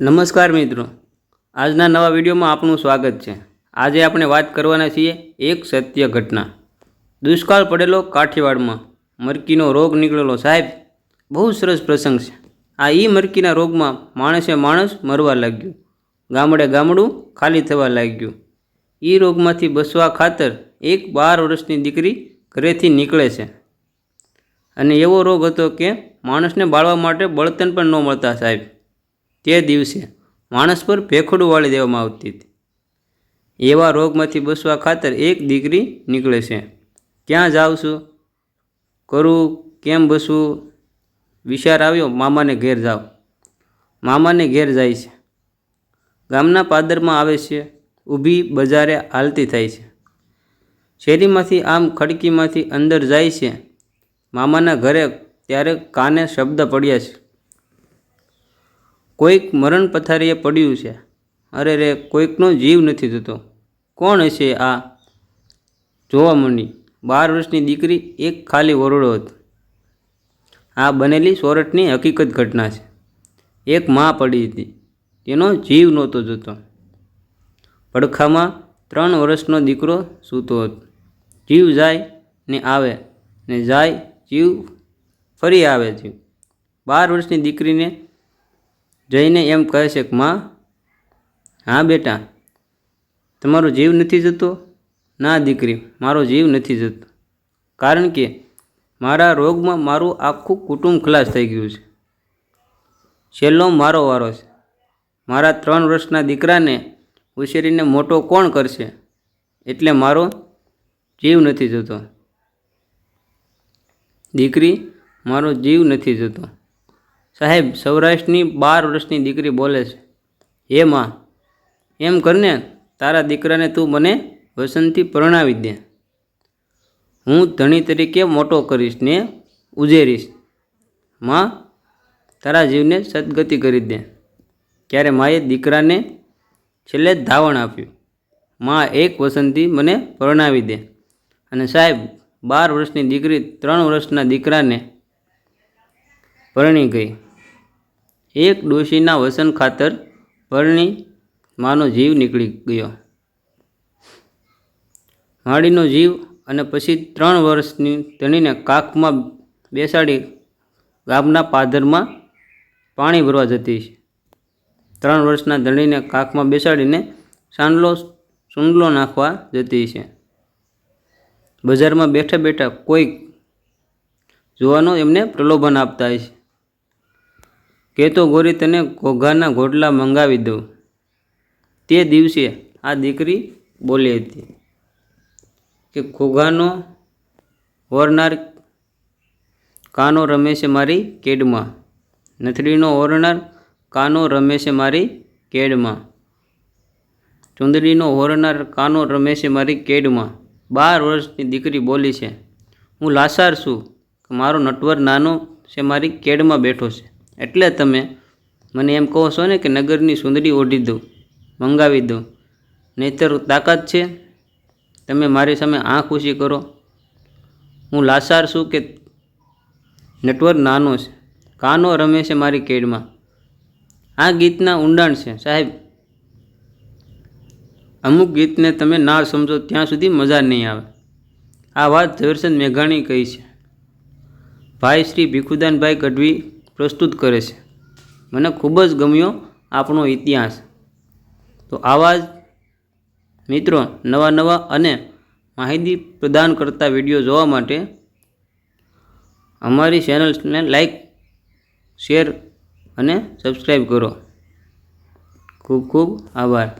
નમસ્કાર મિત્રો, આજના નવા વિડીયોમાં આપનું સ્વાગત છે। આજે આપણે વાત કરવાના છીએ એક સત્ય ઘટના। દુષ્કાળ પડેલો કાઠિયાવાડમાં મરકીનો રોગ નીકળેલો। સાહેબ, બહુ સરસ પ્રસંગ છે। આ મરકીના રોગમાં માણસે માણસ મરવા લાગ્યું, ગામડે ગામડું ખાલી થવા લાગ્યું। રોગમાંથી બચવા ખાતર એક 12 વર્ષની દીકરી ઘરેથી નીકળે છે અને એવો રોગ હતો કે માણસને બાળવા માટે બળતણ પણ ન મળતા। સાહેબ, તે દિવસે માણસ પર ભેખડું વાળી દેવામાં આવતી હતી। એવા રોગમાંથી બચવા ખાતર એક દીકરી નીકળે છે। ક્યાં જાઉં છું, કરું કેમ બચવું, વિચાર આવ્યો મામાને ઘેર જાવ। મામાને ઘેર જાય છે, ગામના પાદરમાં આવે છે, ઊભી બજારે હાલતી થાય છે, શેરીમાંથી આમ ખડકીમાંથી અંદર જાય છે। મામાના ઘરે ત્યારે કાને શબ્દ પડ્યા છે, કોઈક મરણ પથારીએ પડ્યું છે। અરે રે, કોઈકનો જીવ નથી થતો, કોણ હશે આ? જોવા માંડી, 12 વર્ષની દીકરી, એક ખાલી ઓરડો હતો। આ બનેલી સોરઠની હકીકત ઘટના છે। એક માં પડી હતી, તેનો જીવ નહોતો જતો। પડખામાં 3 વર્ષનો દીકરો સૂતો હતો। જીવ જાય ને આવે ને જાય, જીવ ફરી આવે। જીવ 12 વર્ષની દીકરીને જઈને એમ કહે છે કે માં, હા બેટા, તમારો જીવ નથી જતો? ના દીકરી, મારો જીવ નથી જતો, કારણ કે મારા રોગમાં મારું આખું કુટુંબ ખલાસ થઈ ગયું છે। છેલ્લો મારો વારો છે। મારા 3 વર્ષના દીકરાને ઉછેરીને મોટો કોણ કરશે? એટલે મારો જીવ નથી જતો દીકરી, મારો જીવ નથી જતો। સાહેબ, સૌરાષ્ટ્રની 12 વર્ષની દીકરી બોલે છે, હે માં, એમ કરને, તારા દીકરાને તું મને વસંતથી પરણાવી દે, હું ધણી તરીકે મોટો કરીશ ને ઉજેરીશ। માં, તારા જીવને સદગતિ કરી દે। ત્યારે માએ દીકરાને છેલ્લે ધાવણ આપ્યું, માં, એક વસંતથી મને પરણાવી દે। અને સાહેબ, 12 વર્ષની દીકરી 3 વર્ષના દીકરાને પરણી ગઈ। એક ડોશીના વસન ખાતર પરણી માનો જીવ નીકળી ગયો, માડીનો જીવ। અને પછી 3 વર્ષની ધણીને કાખમાં બેસાડી ગામના પાદરમાં પાણી ભરવા જતી છે। 3 વર્ષના ધણીને કાખમાં બેસાડીને સૂંડલો નાખવા જતી છે। બજારમાં બેઠા બેઠા કોઈક જોવાનો એમને પ્રલોભન આપતા હોય છે કે તો ગોરી, તને ઘોઘાના ઘોટલા મંગાવી દઉં। તે દિવસે આ દીકરી બોલી હતી કે ઘોઘાનો ઓરનાર કાનો રમે છે મારી કેડમાં, નથડીનો ઓરનાર કાનો રમે છે મારી કેડમાં, ચુંદડીનો ઓરનાર કાનો રમે છે મારી કેડમાં। 12 વર્ષની દીકરી બોલી છે, હું લાચાર છું કે મારો નટવર નાનો છે મારી કેડમાં બેઠો છે, એટલે તમે મને એમ કહો છો ને કે નગરની સુંદરી ઓઢી દઉં, મંગાવી દઉં, નહીંતર તાકાત છે તમે મારી સામે આંખ ઊંચી કરો। હું લાચાર છું કે નટવર નાનો છે, કાનો રમે છે મારી કેડમાં। આ ગીતના ઊંડાણ છે સાહેબ। અમુક ગીતને તમે ના સમજો ત્યાં સુધી મજા નહીં આવે। આ વાત ઝવેરચંદ મેઘાણી કહી છે, ભાઈ શ્રી ભીખુદાનભાઈ ગઢવી પ્રસ્તુત કરે છે। મને ખૂબ જ ગમ્યો આપણો ઇતિહાસ। તો આવા જ મિત્રો નવા નવા અને માહિતી પ્રદાન કરતા વિડીયો જોવા માટે અમારી ચેનલને લાઈક, શેર અને સબસ્ક્રાઈબ કરો। ખૂબ ખૂબ આભાર।